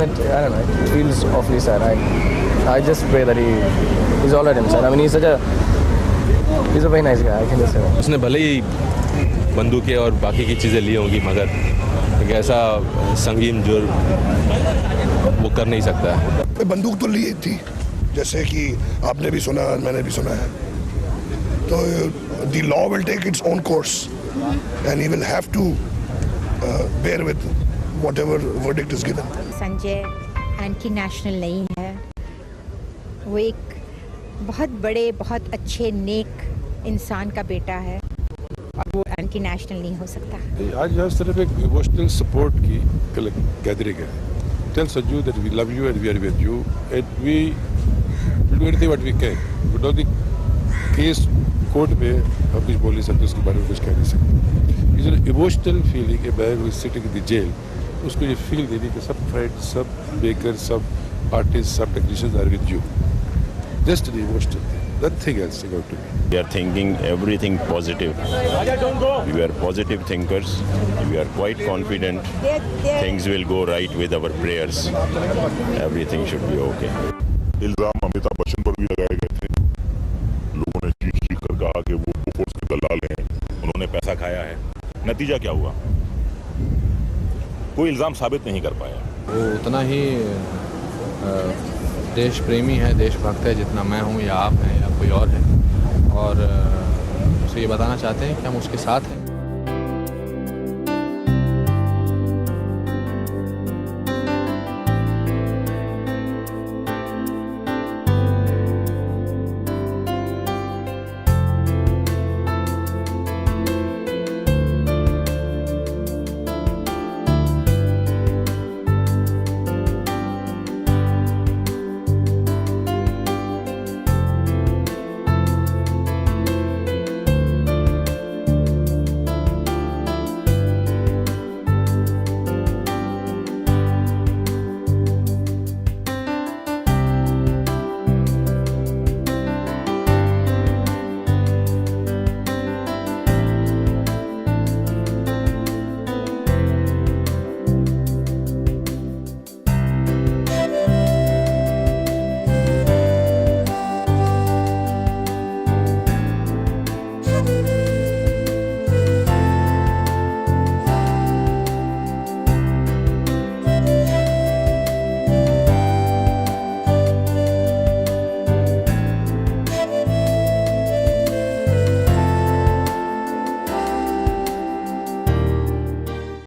I don't know, it feels awfully sad. I just pray that he's all right inside. I mean, he's a very nice guy. I can just say that. उसने भले ही बंदूकें और बाकी की चीज़ें ली होंगी, मगर एक ऐसा संगीन जुर्म वो कर नहीं सकता है। बंदूक तो ली थी, जैसे कि आपने भी सुना, मैंने भी सुना है, तो the law will take its own course and he will have to bear with whatever verdict is given. Sanjay anti national नहीं है, वो एक बहुत बड़े, बहुत अच्छे, नेक इंसान का बेटा है और वो एंटी नेशनल नहीं हो सकता। आज यहाँ सिर्फ एक इमोशनल सपोर्ट की गैदरिंग है। Tell Sanju that we love you and we are with you and we will do anything what we can. Without the case court में हम कुछ बोल नहीं सकते, उसके बारे में कुछ कह नहीं सकते। Is an emotional feeling a man who is sitting in the jail, उसको ये फील देनी कि सब फ्रेंड्स, सब मेकर, सब आर्टिस्ट, सब technicians are with you. Just an emotional thing. Nothing else about to me. We are thinking everything positive. We are positive thinkers. We are quite confident things will go right with our prayers. Everything should be okay. इल्जाम अमिताभ बच्चन पर भी लगाए गए थे। लोगों ने चीख कर कहा कि वो बोफोर्स के दलाल हैं, उन्होंने पैसा खाया है। नतीजा क्या हुआ? कोई इल्जाम साबित नहीं कर पाया। वो उतना ही देश प्रेमी है, देशभक्त है, जितना मैं हूँ या आप हैं या कोई और है, और उसे ये बताना चाहते हैं कि हम उसके साथ हैं।